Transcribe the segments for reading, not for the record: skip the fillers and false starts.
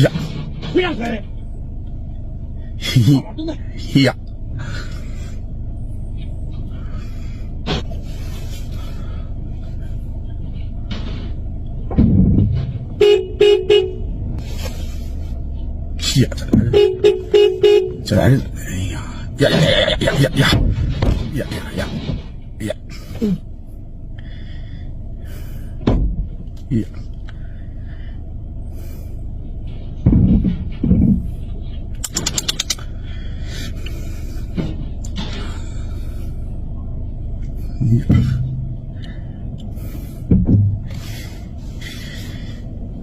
呀，不让开，呀。呀，这玩意儿，哎呀，呀呀呀呀呀呀呀呀呀呀呀，呀。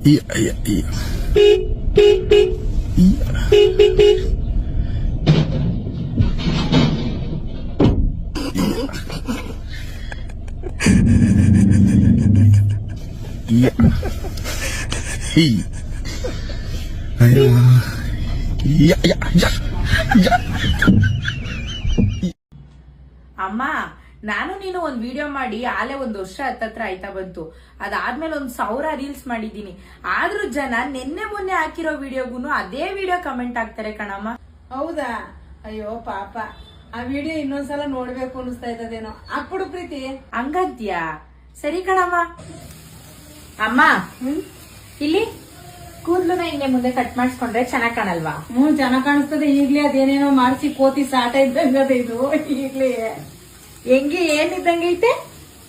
呀呀呀！呀，嘿，哎呀，呀呀呀呀！ಅಮ್ಮ ನಾನು ನೀನು ಒಂದ್ ವಿಡಿಯೋ ಮಾಡಿ ಆಲೆ 1 ವರ್ಷ ಹತ್ತತ್ರ ಆಯ್ತಾ ಬಂತು. ಅದಾದ್ಮೇಲೆ 1000 ರೀಲ್ಸ್ ಮಾಡಿದೀನಿ. ಆದ್ರೂ ಜನ ನಿನ್ನೆ ಮೊನ್ನೆ ಹಾಕಿರೋ ವಿಡಿಯೋಗುನು ಅದೇ ವಿಡಿಯೋ ಕಮೆಂಟ್ ಹಾಕ್ತಾರೆ ಕಣಮ್ಮ. ಹೌದಾ? ಅಯ್ಯೋ ಪಾಪ, ಆ ವಿಡಿಯೋ ಇನ್ನೊಂದ್ಸಲ ನೋಡ್ಬೇಕು ಅನಿಸ್ತಾ ಇದ್ದದೇನೋ. ಹಾಕ್ಬಿಡು ಪ್ರೀತಿ. ಹಂಗಂತ್ಯಾ? ಸರಿ ಕಣಮ್ಮ. ಅಮ್ಮ ಇಲ್ಲಿ ಕೂದ್ಲುನ ಹಿಂಗೆ ಮುಂದೆ ಕಟ್ ಮಾಡಿಸ್ಕೊಂಡ್ರೆ ಚೆನ್ನಾಗ್ ಕಾಣಲ್ವಾ? ಚೆನ್ನಾಗ್ ಕಾಣಿಸ್ತದೆ. ಈಗ್ಲೇ ಅದೇನೇನೋ ಮಾಡಿಸಿ ಕೋತಿ ಸಾಟ ಇದ್ದಂಗದ ಇದು. ಈಗ್ಲೇ ಹೆಂಗೆ ಏನಿದ್ದಂಗೆ ಐತೆ?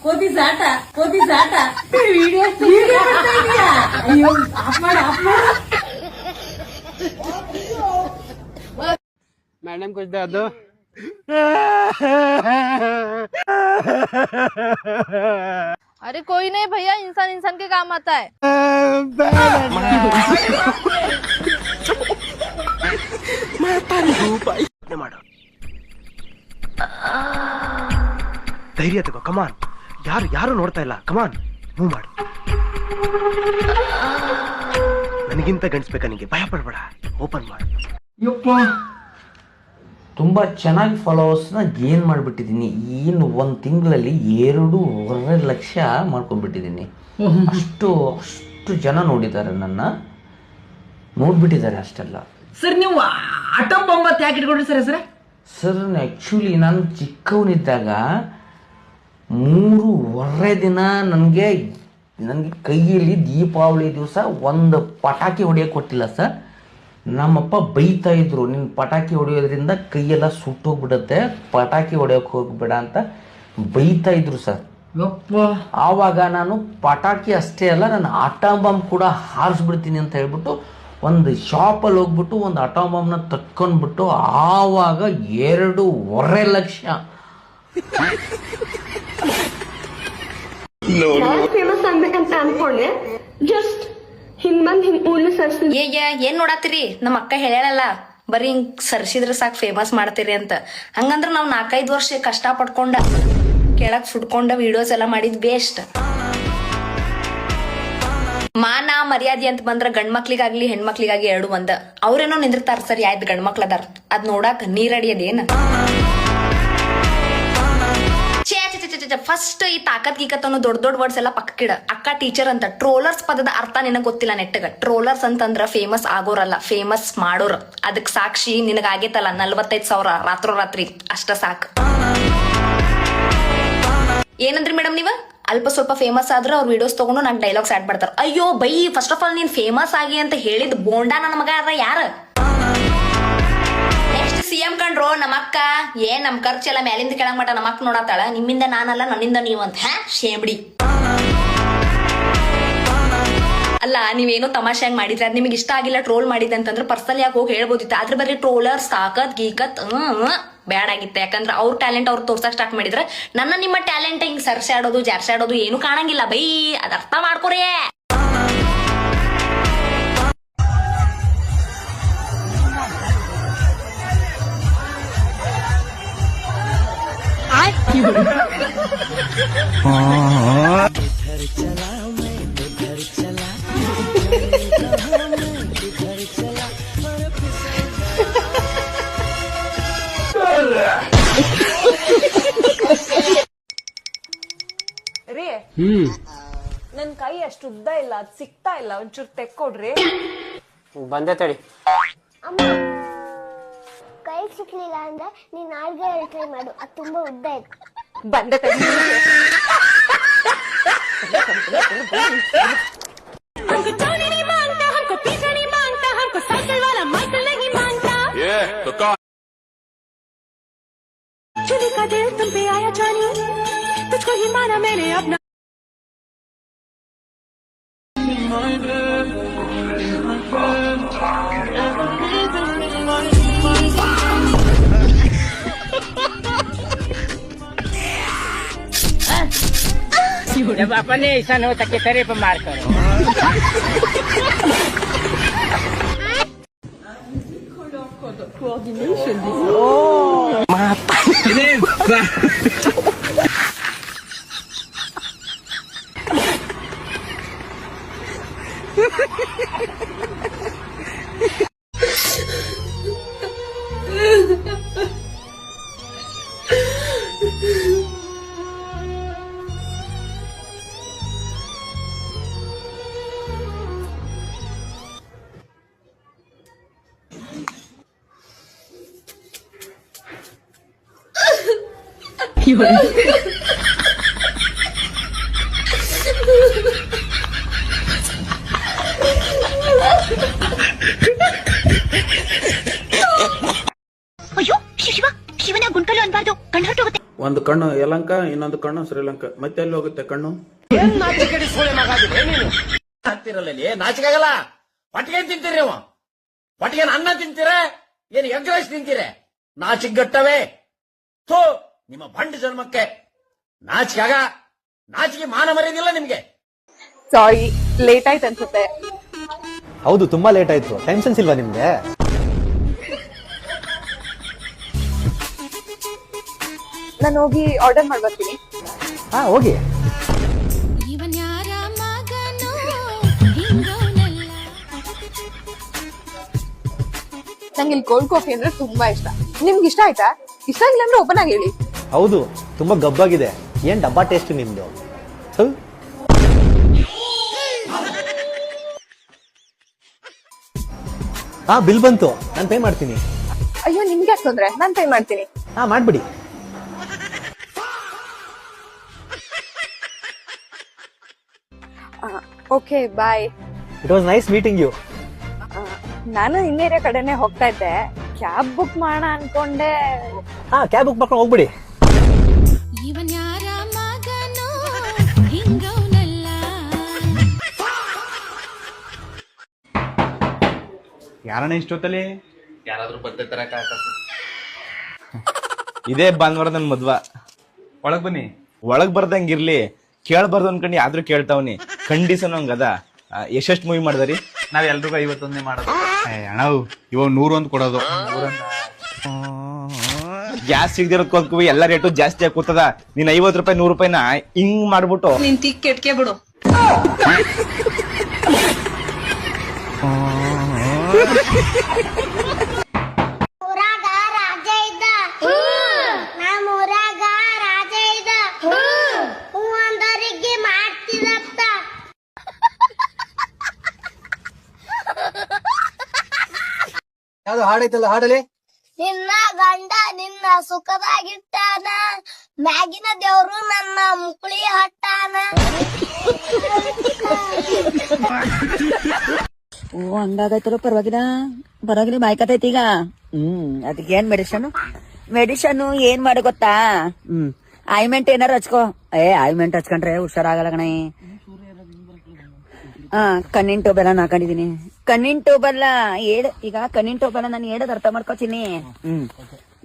ಕೋತಿ ಸಾಟ ವಿಡಿಯೋ ಅಯ್ಯೋ ಆಫ್ ಮಾಡ. मैडम कुछ दे दो। अरे कोई नहीं भैया, इंसान इंसान के काम आता है। ಧೈರ್ಯ ತಗೋ, ಕಮಾನ್. ಯಾರು ನೋಡ್ತಾ ಇಲ್ಲ, ಕಮಾನ್ ಮೂವ್ ಮಾಡು. ನನಗಿಂತ ಗಣಿಸ್ಬೇಕಾ ನಿಂಗೆ? ಭಯ ಪಡ್ಬೇಡ, ಓಪನ್ ಮಾಡು. ತುಂಬ ಚೆನ್ನಾಗಿ ಫಾಲೋವರ್ಸ್ನ ಗೇನ್ ಮಾಡಿಬಿಟ್ಟಿದ್ದೀನಿ. ಇನ್ನು 1 ತಿಂಗಳಲ್ಲಿ 2.5 ಲಕ್ಷ ಮಾಡ್ಕೊಂಡ್ಬಿಟ್ಟಿದ್ದೀನಿ. ಅಷ್ಟು ಜನ ನೋಡಿದ್ದಾರೆ, ನನ್ನ ನೋಡ್ಬಿಟ್ಟಿದ್ದಾರೆ ಅಷ್ಟೆಲ್ಲ. ಸರ್ ನೀವು ಆಟಂ ಬಾಂಬ್ ಅಂತ ಯಾಕೆ ಇಟ್ಕೊಂಡ್ರಿ ಸರ್ ಹೆಸರೇ? ಸರ್ ಆ್ಯಕ್ಚುಲಿ ನಾನು ಚಿಕ್ಕವನಿದ್ದಾಗ 3 ದಿನ ನನಗೆ ಕೈಯಲ್ಲಿ ದೀಪಾವಳಿ ದಿವಸ ಒಂದು ಪಟಾಕಿ ಹೊಡೆಯೋಕೆ ಕೊಟ್ಟಿಲ್ಲ ಸರ್. ನಮ್ಮಪ್ಪ ಬೈತಾ ಇದ್ರು, ನಿನ್ನ ಪಟಾಕಿ ಹೊಡೆಯೋದ್ರಿಂದ ಕೈಯೆಲ್ಲ ಸುಟ್ಟೋಗ್ಬಿಡುತ್ತೆ, ಪಟಾಕಿ ಹೊಡೆಯೋಕೆ ಹೋಗ್ಬೇಡ ಅಂತ ಬೈತಾ ಇದ್ರು ಸರ್. ಆವಾಗ ನಾನು ಪಟಾಕಿ ಅಷ್ಟೇ ಅಲ್ಲ, ನಾನು ಆಟಂ ಬಾಂಬ್ ಕೂಡ ಹಾರಿಸ್ಬಿಡ್ತೀನಿ ಅಂತ ಹೇಳ್ಬಿಟ್ಟು ಒಂದು ಶಾಪಲ್ಲಿ ಹೋಗ್ಬಿಟ್ಟು ಒಂದು ಆಟಂ ಬಾಂಬ್ನ ತಕ್ಕೊಂಡ್ಬಿಟ್ಟು ಆವಾಗ 2.5 ಲಕ್ಷ. ಫೇಮಸ್ ಆಗ್ಬೇಕಂತ ಅನ್ಕೊಂಡೆ. ಜಸ್ಟ್ ಹಿಂಗ್ ಊರ್ಲಿ ಸರ್ಸಿ. ಏನ್ ನೋಡಾತಿರಿ? ನಮ್ಮ ಅಕ್ಕ ಹೇಳಲ್ಲ, ಬರೀ ಹಿಂಗ್ ಸರ್ಸಿದ್ರೆ ಸಾಕು ಫೇಮಸ್ ಮಾಡ್ತೀರಿ ಅಂತ. ಹಂಗಂದ್ರ ನಾವ್ 4-5 ವರ್ಷ ಕಷ್ಟ ಪಡ್ಕೊಂಡ ಕೆಳಗ್ ಸುಡ್ಕೊಂಡ ವಿಡಿಯೋಸ್ ಎಲ್ಲ ಮಾಡಿದ್ ಬೇಸ್ಟ್. ಮಾನ ಮರ್ಯಾದೆ ಅಂತ ಬಂದ್ರ ಗಂಡ್ ಮಕ್ಳಿಗಾಗ್ಲಿ ಹೆಣ್ಮಕ್ಳಿಗಾಗ್ಲಿ 2 ಒಂದ. ಅವ್ರೇನೋ ನಿಂದಿರ್ತಾರ, ಸರಿ ಆಯ್ತು ಗಂಡ್ ಮಕ್ಳದಾರ, ಅದ್ ನೋಡಾಕ್ ನೀರಡಿಯದೇನ? ಫಸ್ಟ್ ಈ ತಾಕತ್ ಗೀಕತ್ ಅನ್ನೋ ದೊಡ್ಡ ವರ್ಡ್ಸ್ ಎಲ್ಲ ಪಕ್ಕಿಡ. ಅಕ್ಕ ಟೀಚರ್ ಅಂತ. ಟ್ರೋಲರ್ಸ್ ಪದದ ಅರ್ಥ ನಿನಗ್ ಗೊತ್ತಿಲ್ಲ ನೆಟ್ಟಗ. ಟ್ರೋಲರ್ಸ್ ಅಂತಂದ್ರ ಫೇಮಸ್ ಆಗೋರಲ್ಲ, ಫೇಮಸ್ ಮಾಡೋರ್. ಅದಕ್ ಸಾಕ್ಷಿ ನಿನಗ ಆಗೇತಲ್ಲ 45,000 ರಾತ್ರೋರಾತ್ರಿ, ಅಷ್ಟ ಸಾಕ್. ಏನಂದ್ರಿ ಮೇಡಮ್ ನೀವ? ಅಲ್ಪ ಸ್ವಲ್ಪ ಫೇಮಸ್ ಆದ್ರೆ ಅವ್ರ ವಿಡಿಯೋಸ್ ತಗೊಂಡು ನಂಗೆ ಡೈಲಾಗ್ಸ್ ಆಡ್ ಮಾಡ್ತಾರ. ಅಯ್ಯೋ ಬೈ, ಫಸ್ಟ್ ಆಫ್ ಆಲ್ ನೀನ್ ಫೇಮಸ್ ಆಗಿ ಅಂತ ಹೇಳಿದ್ ಬೋಂಡಾ ನನ್ನ ಮಗ ಅದ ಯಾರ? ನೆಕ್ಸ್ಟ್ CM ಕಂಡ್ರು ನಮ್ಮಕ್ಕ. ನಮ್ ಖರ್ಚೆಲ್ಲ ಮ್ಯಾಲಿಂದ ಕೆಳಗ್ ಮಟ ನಮ್ಮಕ್ಕ ನೋಡತ್ತಾಳ. ನಿಮ್ಮಿಂದ ನಾನಲ್ಲ, ನನ್ನಿಂದ ನೀವು ಅಂತ. ಶೇಂಬ್ಡಿ ಅಲ್ಲ, ನೀವೇನೋ ತಮಾಷೆಯಾಗಿ ಮಾಡಿದ್ರೆ ಅದ್ ನಿಮ್ಗೆ ಇಷ್ಟ ಆಗಿಲ್ಲ, ಟ್ರೋಲ್ ಮಾಡಿದೆ ಅಂತಂದ್ರೆ ಪರ್ಸನಲ್ ಯಾಕೆ ಹೋಗಿ ಹೇಳ್ಬೋದಿತ್ತು. ಆದ್ರೆ ಬರೀ ಟ್ರೋಲರ್ಸ್ ತಾಕತ್ ಗೀಕತ್ ಬ್ಯಾಡ್ ಆಗಿತ್ತು. ಯಾಕಂದ್ರೆ ಅವ್ರ ಟ್ಯಾಲೆಂಟ್ ಅವ್ರು ತೋರ್ಸಕ್ ಸ್ಟಾರ್ಟ್ ಮಾಡಿದ್ರೆ ನನ್ನ ನಿಮ್ಮ ಟ್ಯಾಲೆಂಟ್ ಹಿಂಗ್ ಸರ್ಸಾಡೋದು ಜಾರ್ಸಾಡೋದು ಏನು ಕಾಣಂಗಿಲ್ಲ ಬೈ. ಅದ್ ಅರ್ಥ ಮಾಡ್ಕೊರೇ. ನನ್ ಕೈ ಅಷ್ಟು ಉದ್ದ ಇಲ್ಲ, ಅದ್ ಸಿಕ್ತಾ ಇಲ್ಲ, ಒಂಚೂರು ತೆಕ್ಕೊಡ್ರಿ. ಬಂದೆ ತಡಿ. ಅಮ್ಮ ಕೈ ಸಿಕ್ಲಿಲ್ಲ ಅಂದ್ರೆ ನೀನ್ ನಾಲ್ಗೆ ಟ್ರೈ ಮಾಡು, ಅದು ತುಂಬಾ ಉದ್ದ ಇದೆ. ಬಂದೆ ತಡಿ. जब अपने ऐसा हो तो तेरे पे मार करो. ಅಯ್ಯೋ ಶಿವ, ಶಿವನ ಗುಂಟಲು ಅನ್ಬಾರ್ದು, ಕಣ್ಣು ಹೊರಟೋಗುತ್ತೆ. ಒಂದು ಕಣ್ಣು ಯಲಂಕ, ಇನ್ನೊಂದು ಕಣ್ಣು ಶ್ರೀಲಂಕಾ. ಮತ್ತೆ ಎಲ್ಲಿ ಹೋಗುತ್ತೆ ಕಣ್ಣು? ನಾಚಿಕಾಗಲ್ಲ. ಹೊಟ್ಟಿಗೆ ತಿಂತೀರಿ ನೀವು? ಹೊಟ್ಟಿಗೆ ಅನ್ನ ತಿಂತೀರ? ಏನು ಎಗ್ ರೈಸ್ ತಿಂತೀರ? ನಾಚಿಗಟ್ಟವೇ ಥೋ ನಿಮ್ಮ ಬಂಡ ಜನ್ಮಕ್ಕೆ. ನಾಚಿಕೆ ಮಾನ ಮರ್ಯಾದಿಲ್ಲ ನಿಮ್ಗೆ. ಸಾರಿ, ಲೇಟ್ ಆಯ್ತು ಅನ್ಸುತ್ತೆ. ಹೌದು, ತುಂಬಾ ಲೇಟ್ ಆಯ್ತು. ಟೆನ್ಷನ್ಸ್ ಇಲ್ವಾ ನಿಮ್ಗೆ? ನಾನು ಹೋಗಿ ಆರ್ಡರ್ ಮಾಡ್ಬರ್ತೀನಿ. ಹಾ, ಹೋಗಿ. ನಂಗೆ ಇಲ್ಲಿ ಕೋಲ್ಡ್ ಕಾಫಿ ಅಂದ್ರೆ ತುಂಬಾ ಇಷ್ಟ. ನಿಮ್ಗೆ ಇಷ್ಟ ಆಯ್ತಾ? ಇಷ್ಟ ಆಗಿಲ್ಲ ಅಂದ್ರೆ ಓಪನ್ ಆಗಿ ಹೇಳಿ. ಹೌದು, ತುಂಬಾ ಗಬ್ಬಾಗಿದೆ. ಏನ್ ಡಬ್ಬಾ ಟೇಸ್ಟ್ ನಿಮ್ದು. ಹಾ, ಬಿಲ್ ಬಂತು, ನಾನು ಪೇ ಮಾಡ್ತೀನಿ. ಅಯ್ಯೋ, ನಿಮ್ಗೆ ಯಾಕೆ ತೊಂದ್ರೆ? ನಾನು ಪೇ ಮಾಡ್ತೀನಿ. ಹಾ, ಮಾಡ್ಬಿಡಿ. Okay, bye. It was nice meeting you. ನಾನು ಇನ್ನೇರಿಯಾ ಕಡೆನೆ ಹೋಗ್ತಾ ಇದ್ದೆ. ಕ್ಯಾಬ್ ಬುಕ್ ಮಾಡೋಣ ಅನ್ಕೊಂಡೆ. ಹಾ, ಕ್ಯಾಬ್ ಬುಕ್ ಮಾಡ್ಕೊಂಡು ಹೋಗ್ಬಿಡಿ. ಯಾರಣ್ಣ ಇಷ್ಟೊತ್ತಲ್ಲಿ? ಯಾರಾದ್ರೂ ಬರ್ತಿರ್ತಾರ ಇದೇ ಭಾನುವಾರ ನನ್ ಮದ್ವ. ಒಳಗ್ ಬನ್ನಿ. ಒಳಗ್ ಬರ್ದಂಗಿರ್ಲಿ, ಕೇಳ್ಬಾರ್ದು ಅನ್ಕಂಡು ಆದ್ರೂ ಕೇಳ್ತಾವ್ನಿ. ಕಂಡೀಷನ್ ಹಂಗದ. ಎಷ್ಟೆಷ್ಟು ಮೂವಿ ಮಾಡ್ದಾರಿ? ನಾವ್ ಎಲ್ರಿಗೂ 51 ಮಾಡೋದು. ಅಣ್ಣ ಇವಾಗ 101 ಕೊಡೋದು. ಗ್ಯಾಸ್ ಸಿಗದಿರೋದಕ್ಕೂ ಎಲ್ಲ ರೇಟು ಜಾಸ್ತಿ ಆಗಿ ಕೂತದ. ನೀನ್ 50 ರೂಪಾಯಿ 100 ರೂಪಾಯಿನ ಹಿಂಗ್ ಮಾಡ್ಬಿಟ್ಟು ನಿನ್ ತಿಕ್ ಕೆಟ್ಕೆ ಬಿಡು. ಊರಾಗ ರಾಜ ಇದ್ದ, ನಮ್ಮ ಊರಾಗ ರಾಜ ಇದ್ದ, ಹೂ ಅಂದರಿಗೆ ಮಾಡ್ತಿದಪ್ಪ. ಯಾವ್ದು ಹಾಡೈತಲ್ಲ, ಹಾಡಲಿ. ನಿನ್ನ ಗಂಡ ನಿನ್ನ ಸುಖದಾಗಿಟ್ಟಾನ, ಮ್ಯಾಗಿನ ದೇವ್ರು ನನ್ನ ಮುಕುಳಿ ಹಟ್ಟಾನ. ಓ, ಹಂಗಾಗೈತಲ್ಲ. ಪರವಾಗಿಲ್ಲ ಮಾಯ್ಕತೈತಿ ಈಗ. ಅದಕ್ಕೆ ಏನ್ ಮೆಡಿಷನ್ ಏನ್ ಮಾಡಿ ಗೊತ್ತಾ? ಆಯ್ಮೆಂಟ್ ಏನಾರು ಹಚ್ಕೋ. ಆಯ್ಮೆಂಟ್ ಹಚ್ಕೊಂಡ್ರೆ ಹುಷಾರಾಗಲ್ಲ ಕಣ. ಕಣ್ಣಿನ ಟೋಬೆಲ್ಲ ಹಾಕೊಂಡಿದೀನಿ. ಕಣ್ಣಿನ ಟೋಬೆಲ್ಲ ಈಗ ಕಣ್ಣಿನ ಟೋಬೆಲ್ಲ ನಾನು ಹೇಳೋದ್ ಅರ್ಥ ಮಾಡ್ಕೋತೀನಿ.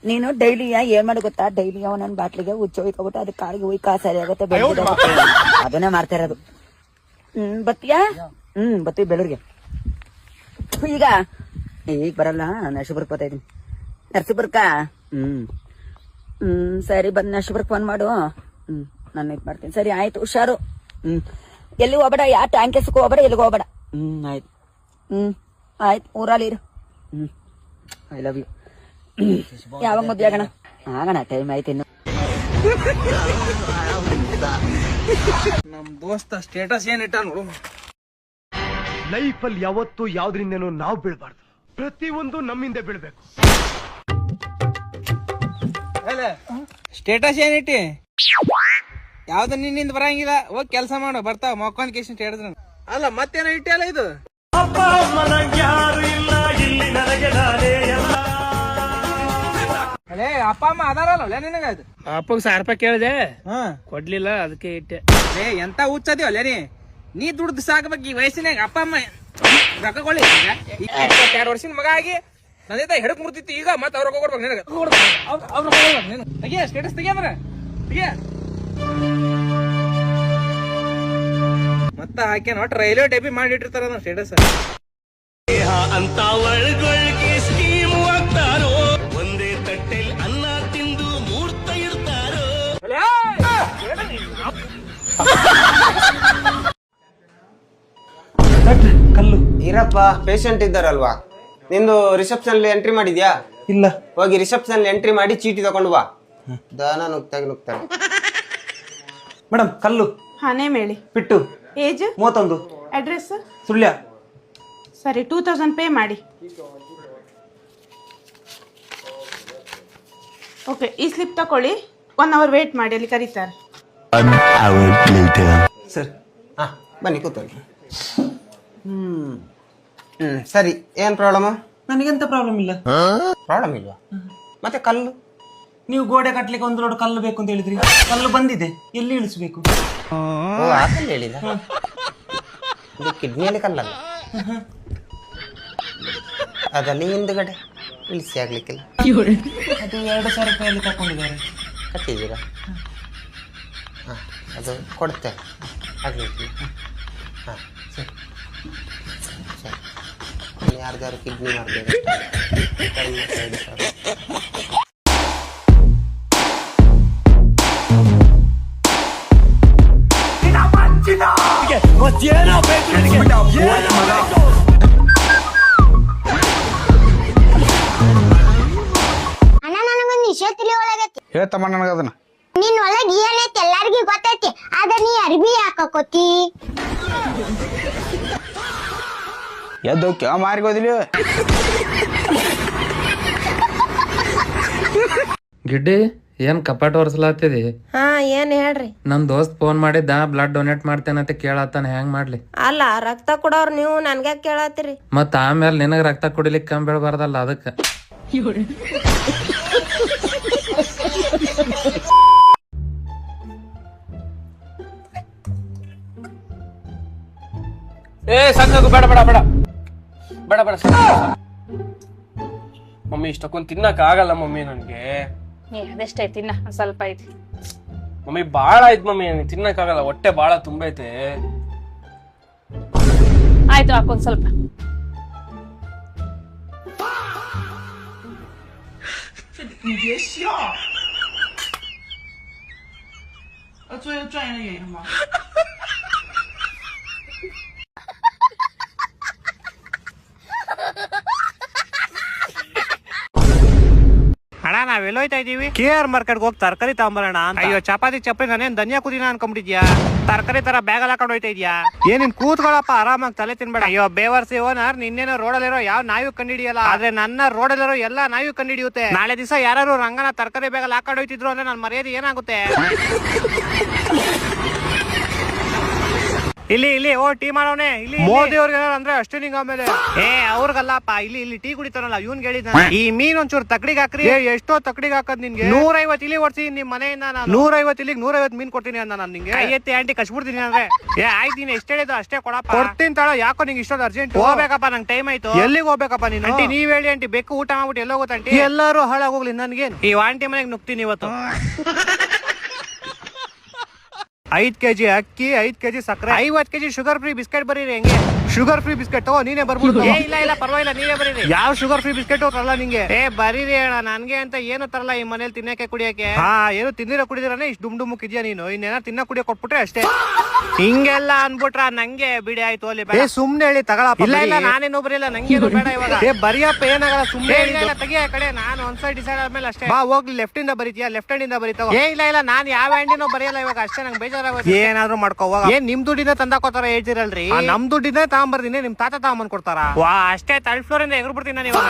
ನೀನು ಡೈಲಿ ಏನ್ ಮಾಡಿ ಗೊತ್ತಾ? ಡೈಲಿ ನನ್ ಬಾಟ್ಲಿಗೆ ಹುಚ್ಚ ಹೋಯ್ಕೊಬಿಟ್ಟು ಅದಕ್ಕೆ ಕಾಲಿಗೆ ಹೋಯ್ಕ ಸರಿ ಆಗುತ್ತೆ. ಅದನ್ನೇ ಮಾಡ್ತಾ ಇರೋದು. ಬತ್ತೀಯಾ? ಬತ್ತೀವಿ ಬೆಳೂರಿಗೆ. ಈಗ ಬರಲ್ಲ, ನರಸೀಪುರಕ್ಕೆ ಬರ್ತಾ ಇದೀನಿ. ನರಸೀಪುರಕ್ಕ? ಸರಿ, ಬಂದ್ ನರಸೀಪುರಕ್ಕೆ ಫೋನ್ ಮಾಡು. ನಾನು ಇದ್ ಮಾಡ್ತೀನಿ. ಸರಿ, ಆಯ್ತು, ಹುಷಾರು. ಎಲ್ಲಿ ಹೋಗ್ಬೇಡ, ಯಾವ ಟ್ಯಾಂಕ್ ಎಸಕ್ ಹೋಗ್ಬೇಡ, ಎಲ್ಲಿಗೆ ಹೋಗ್ಬೇಡ. ಆಯ್ತು. ಆಯ್ತು, ಊರಲ್ಲಿ ಇರು. I love you. ಯಾವಾಗ ಮದ್ವೆ ಆಗಣ? ಟೈಮ್ ಆಯ್ತು ಇನ್ನು. ನಮ್ ದೋಸ್ತ ಸ್ಟೇಟಸ್ ಏನ್ ಇಟ್ಟ ನೋಡು. ಲೈಫಲ್ಲಿ ಯಾವತ್ತೂ ಯಾವ್ದ್ರಿಂದನೂ ನಾವು ಬೀಳ್ಬಾರ್ದು, ಪ್ರತಿಯೊಂದು ನಮ್ಮಿಂದ ಬೀಳ್ಬೇಕು. ಸ್ಟೇಟಸ್ ಏನಿಟ್ಟಿ? ಯಾವ್ದು ನಿನ್ನಿಂದ ಬರಂಗಿಲ್ಲ, ಹೋಗಿ ಕೆಲಸ ಮಾಡು, ಬರ್ತಾವ ಮಕ್ಕೊಂದ್ ಕೇಸ್ ಹೇಳಿದ್ರು. ಅಲ್ಲ ಮತ್ತೇನೋ ಇಟ್ಟಿಯಲ್ಲ ಇದು. ಅಪ್ಪ ಅಮ್ಮನ ಯಾರು ಇಲ್ಲ ಇಲ್ಲಿ, ನನಗೆ ನಾನೇ ಎಲ್ಲ. ಅಲೇ ಅಪ್ಪ ಅಮ್ಮ ಅದಾರಲ್ಲ ನಿನಗ? ಅಪ್ಪಗ್ 1000 ರೂಪಾಯಿ ಕೇಳಿದೆ, ಕೊಡ್ಲಿಲ್ಲ, ಅದಕ್ಕೆ ಇಟ್ಟೆ. ಏ ಎಂತ ಹುಚ್ಚದಿವ ಅಲ್ಲೇ ನೀ ದುಡ್ದು ಸಾಕ್ಬೇಕು ಈ ವಯಸ್ಸಿನಾಗ. ಅಪ್ಪ ಅಮ್ಮ ರೊಕ್ಕ ಕೊಳ್ಳಿ. 22 ವರ್ಷದ ಮಗ ಆಗಿ ನಂದ ಹೆಡಕ್ ಮುರ್ತಿತ್ತು, ಈಗ ಮತ್ತೆ ಅವ್ರ ಕೊಡ್ಬೇಕು ನಿನಗ. ತೆಗಿಯ ಸ್ಟೇಟಸ್ ತೆಗಿಯಂದ್ರ ತೆಗಿಯ. ಮತ್ತ ಹಾಕ್ಯಾನ ಒಟ್ಟು ರೈಲ್ವೆ ಡಬ್ಬಿ ಮಾಡಿಟ್ಟಿರ್ತಾರ ಸ್ಟೇಟಸ್ ಅಂತ ಒಳಗೊಳಗೆ ಸ್ಕೀಮ್ ಆಗ್ತಾರೋ, ಒಂದೇ ತಟ್ಟೆಲ್ ಅನ್ನ ತಿಂದು ಮೂರ್ತ ಇರ್ತಾರೋ. ಕಲ್ಲು ಇರಪ್ಪ, ಪೇಷಂಟ್ ಇದ್ದಾರಲ್ವಾ? ನಿಂದು ರಿಸೆಪ್ಷನ್ ಎಂಟ್ರಿ ಮಾಡಿದ್ಯಾ? ಇಲ್ಲ. ಹೋಗಿ ರಿಸೆಪ್ಷನ್ ಎಂಟ್ರಿ ಮಾಡಿ ಚೀಟಿ ತಗೊಂಡು ಬಾ. ದಾನ ನುಗ್ತಾರೆ. ಮೇಡಮ್ ಕಲ್ಲು. ನೇಮ್ ಹೇಳಿ. ಪಿಟ್ಟು. ಏಜ್ 31. ಅಡ್ರೆಸ್ ಸುಳ್ಯ. ಸರಿ, 2000 ಪೇ ಮಾಡಿ. ಓಕೆ, ಈ ಸ್ಲಿಪ್ ತಕೊಳ್ಳಿ. 1 ಅವರ್ ವೇಟ್ ಮಾಡಿ, ಅಲ್ಲಿ ಕರೀತಾರೆ. ಸರ್ ಹಾ ಬನ್ನಿ ಕೂತ್ಕೊಳ್ಳಿ. ಸರಿ, ಏನ್ ಪ್ರಾಬ್ಲಮ್? ನನಗೆಂತ ಪ್ರಾಬ್ಲಮ್ ಇಲ್ಲ. ಪ್ರಾಬ್ಲಮ್ ಇಲ್ವಾ? ಮತ್ತೆ ಕಲ್ಲು? ನೀವು ಗೋಡೆ ಕಟ್ಲಿಕ್ಕೆ ಒಂದು ಲೋಡ್ ಕಲ್ಲು ಬೇಕು ಅಂತ ಹೇಳಿದ್ರಿ. ಕಲ್ಲು ಬಂದಿದೆ, ಎಲ್ಲಿ ಇಳಿಸ್ಬೇಕು? ಓ, ಆ ಕಲ್ಲು ಹೇಳಿದ? ಇದು ಕಿಡ್ನಿಯಲ್ಲಿ ಕಲ್ಲಲ್ಲ, ಅದಲ್ಲಿ ಹಿಂದ್ಗಡೆ ಇಳಿಸಿ ಆಗ್ಲಿಕ್ಕಿಲ್ಲ. ಅದು 2000 ರೂಪಾಯಲ್ಲಿ ತಕೊಂಡಿದ್ದಾರೆ. ಕಟ್ಟಿದ್ದೀರಾ? ಹಾಂ, ಅದು ಕೊಡ್ತೆ ಆಗ್ಲಿಕ್ಕಿಲ್ಲ. ಹಾಂ ಸರಿ ಸರಿ, ಯಾರ್ದಾರು ಕಿಡ್ನಿ ಮಾಡಬೇಕು. ಅಣ್ಣ, ನನಗೊಂದು ವಿಷಯ ತಿಳಿಯೊಳಗೈತಿ. ಹೇಳ್ತಮ್ಮ ನನಗದನ್ನ. ನಿನ್ ಒಳಗ್ ಏನೈತಿ ಎಲ್ಲಾರ್ಗಿ ಗೊತ್ತೈತಿ, ಆದ್ರೆ ನೀ ಅರ್ಬಿ ಹಾಕೋತಿ. ಎದ್ದು ಕ್ಯಾ ಮಾರಿಗೋದಿಲ್ಲ. ಗಿಡ್ಡಿ ಏನ್ ಕಪಾಟ ಒರ್ಸಲಾತಿದಿ? ಹಾ, ಏನ್ ಹೇಳ್ರಿ? ನಮ್ ದೋಸ್ತ್ ಫೋನ್ ಮಾಡಿದ್ದ, ಬ್ಲಡ್ ಡೊನೇಟ್ ಮಾಡ್ತೇನಂತ ಕೇಳತ್ತಾನ, ಹೆಂಗ್ ಮಾಡ್ಲಿ? ಅಲ್ಲ, ರಕ್ತ ಕೊಡೋರ್ ನೀವು ನನ್ಗೆ ಕೇಳತ್ತೀರಿ. ಮತ್ ಆಮೇಲೆ ನಿನಗ ರಕ್ತ ಕುಡಿಲಿಕ್ಕೆ ಕಮ್ಮಿ ಬೀಳ್ಬಾರ್ದಲ್ಲ, ಅದಕ್ಕ. ಏ ಸಂಗು ಬೇಡ ಬೇಡ ಬೇಡ ಬೇಡ ಬೇಡ ಮಮ್ಮಿ, ಇಷ್ಟಕ್ಕೊಂದು ತಿನ್ನಕ್ ಆಗಲ್ಲ ಮಮ್ಮಿ ನನ್ಗೆ. ಅದೆಷ್ಟ ಐತಿ, ಇನ್ನ ಸ್ವಲ್ಪ ಐತಿ ಮಮ್ಮಿ. ಬಾಳ ಆಯ್ತು ಮಮ್ಮಿ, ತಿನ್ನಕ್ ಆಗಲ್ಲ, ಹೊಟ್ಟೆ ಬಾಳ ತುಂಬೈತೆ. ಆಯ್ತು, ಹಾಕೊಂದ್ ಸ್ವಲ್ಪ. ಅಣ್ಣ, ನಾವೆಲ್ಲ ಹೋಯ್ತಾ ಇದೀವಿ? KR ಮಾರ್ಕೆಟ್ ಹೋಗಿ ತರಕಾರಿ ತಗೊಂಬರೋಣ ಅಂತ. ಅಯ್ಯೋ, ಚಪಾತಿ ಚಪ್ಪಲಿ ನಾನೇನ್ ಧನ್ಯಾ ಕುದಿನ ಅನ್ಕೊಂಡ್ಬಿಟ್ಟಿದ್ಯಾ? ತರಕಾರಿ ತರ ಬ್ಯಾಗ್ ಎಲ್ಲ ಹಾಕೊಂಡು ಹೋಯ್ತಾ ಇದ್ಯಾ? ಏನಿನ್ ಕೂತ್ಕೊಳ್ಳಪ್ಪ, ಆರಾಮಾಗಿ ತಲೆ ತಿನ್ಬೇಡ. ಅಯ್ಯೋ ಬೇವರ್ಸಿ ಓನರ್, ನಿನ್ನೇನೋ ರೋಡಲ್ಲಿರೋ ಯಾವ ನಾಯಿ ಕಂಡಿಡಿಯಲ್ಲ, ಆದ್ರೆ ನನ್ನ ರೋಡಲ್ಲಿರೋ ಎಲ್ಲಾ ನಾಯಿ ಕಂಡಿಡಿಯುತ್ತೆ. ನಾಳೆ ದಿವಸ ಯಾರು ರಂಗನ ತರಕಾರಿ ಬ್ಯಾಗ್ ಹಾಕೊಂಡು ಹೋಯ್ತಿದ್ರು ಅಂದ್ರೆ ನನ್ನ ಮರ್ಯಾದೆ ಏನಾಗುತ್ತೆ? ಇಲ್ಲಿ ಓ ಟೀ ಮಾಡೋನೆ. ಇಲ್ಲಿ ಮೋದಿ ಅವ್ರಿಗೆ ಅಂದ್ರೆ ಅಷ್ಟೇ ನಿಂಗ. ಆಮೇಲೆ ಅವ್ರಿಗಲ್ಲಪ್ಪ, ಇಲ್ಲಿ ಟೀ ಕುಡಿತಾರಲ್ಲ, ಇವ್ನ್ ಹೇಳಿದ ಈ ಮೀನ್ ಒಂಚೂರು ತಕಡಿಗೆ ಹಾಕ್ರಿ. ಎಷ್ಟೋ ತಕಡಿಗೆ ಹಾಕದ್ ನಿನ್ಗೆ? 150 ಇಲ್ಲಿ ಓಡಿಸಿ ನಿಮ್ ಮನೆಯಿಂದ. ನಾನು 150 ಇಲ್ಲಿಗೆ 150 ಮೀನ್ ಕೊಡ್ತೀನಿ ಅಂದ. ನಾನು ನಿಂಗೆ ಐತಿ ಆಂಟಿ ಕಚ್ಬಿಡ್ತೀನಿ ಅಂದ್ರೆ ಆಯ್ತು, ನೀನ್ ಎಷ್ಟ ಹೇಳಿದ್ರು ಅಷ್ಟೇ ಕೊಡಪ್ಪ. ಕೊಡ್ತೀನಿ ತಾಳ. ಯಾಕೋ ನಿಂಗೆ ಇಷ್ಟೊಂದು ಅರ್ಜೆಂಟ್? ಹೋಗ್ಬೇಕಪ್ಪ, ನಂಗೆ ಟೈಮ್ ಆಯ್ತು. ಎಲ್ಲಿಗೆ ಹೋಗ್ಬೇಕಪ್ಪ ನೀನು? ಆಂಟಿ ನೀವ್ ಹೇಳಿ ಆಂಟಿ, ಬೇಕು ಊಟ ಮಾಡ್ಬಿಟ್ಟು ಎಲ್ಲ ಹೋಗುತ್ತೆ ಆಂಟಿ. ಎಲ್ಲರೂ ಹಾಳಾಗೋಗ್ಲಿ, ನನ್ಗೆ ಈ ಆಂಟಿ ಮನೆಗೆ ನುಗ್ತೀನಿ ಇವತ್ತು. 5 kg ಅಕ್ಕಿ, 5 kg ಸಕ್ಕರೆ, 50 kg ಶುಗರ್ ಫ್ರೀ ಬಿಸ್ಕೆಟ್ ಬರೀರಿ. ಹೆಂಗೆ ಶುಗರ್ ಫ್ರೀ ಬಿಸ್ಕೆಟ್ ತಗೋ, ನೀನೇ ಬರ್ಬೋದು. ಇಲ್ಲ ಪರವಾಗಿಲ್ಲ, ನೀವೇ ಬರೀರಿ. ಯಾವ ಶುಗರ್ ಫ್ರೀ ಬಿಸ್ಕೆಟ್ ತರಲ್ಲ ನಿಂಗೆ? ಬರೀರಿ ಅಣ್ಣ, ನನ್ಗೆ ಅಂತ ಏನು ತರಲ್ಲ ಈ ಮನೇಲಿ ತಿನ್ನಕ್ಕೆ ಕುಡಿಯಕ್ಕೆ. ಏನು ತಿಂದಿರೋ ಕುಡಿದಿರಾನೆ ಇಷ್ಟು ಡುಮ್ ಡುಮ್ಮಕ್ ಇದೆಯಾ ನೀನು? ಇನ್ನೇನ ತಿನ್ನ ಕುಡಿಯಕ್ ಕೊಟ್ಬಿಟ್ರೆ ಅಷ್ಟೇ. ಹಿಂಗೆಲ್ಲ ಅನ್ಬಿಟ್ರ ನಂಗೆ ಬಿಡಿ ಆಯ್ತು ಅಲ್ಲಿ. ಸುಮ್ನೆ ಹೇಳಿ ತಗೊಳಪ್ಪ. ಇಲ್ಲ ನಾನೇನು ಬರೀಲ್ಲ, ನಂಗೆ ಬೇಡ ಇವಾಗ. ಬರಿಯಪ್ಪ, ಏನಾಗಲ್ಲ, ಸುಮ್ನೆ ಇಲ್ಲ ತೆಗಿಯ ಕಡೆ. ನಾನು ಒಂದ್ ಸೈಡ್ ಡಿಸೈಡ್ ಆದ್ಮೇಲೆ ಅಷ್ಟೇ. ಬಾ ಹೋಗ್ಲಿ, ಲೆಫ್ಟ್ ಇಂದ ಬರೀತೀಯಾ? ಲೆಫ್ಟ್ ಹ್ಯಾಂಡ್ ಇಂದ ಬರೀತಾವ. ಇಲ್ಲ ನಾನು ಯಾವ ಹ್ಯಾಂಡಿನೂ ಬರೆಯಲ್ಲ ಇವಾಗ, ಅಷ್ಟೇ. ನಂಗೆ ಬೇಜಾರಾಗುತ್ತೆ. ಏನಾದ್ರು ಮಾಡ್ಕೋ. ಏನ್ ನಿಮ್ ದುಡ್ಡಿಂದ ತಂದಾಕೋತಾರ ಹೇಳ್ತಿರಲ್ರಿ? ನಮ್ ದುಡ್ಡಿಂದ ತಗೊಂಬರ್ತೀನಿ, ನಿಮ್ ತಾತ ತಗೊಂಬಂದ್ ಕೊಡ್ತಾರ? ವಾ ಅಷ್ಟೇ, ಥರ್ಡ್ ಫ್ಲೋರ್ ಇಂದ ಎಗರ್ ಬಿಡ್ತೀನಿ ನಾನು ಇವಾಗ.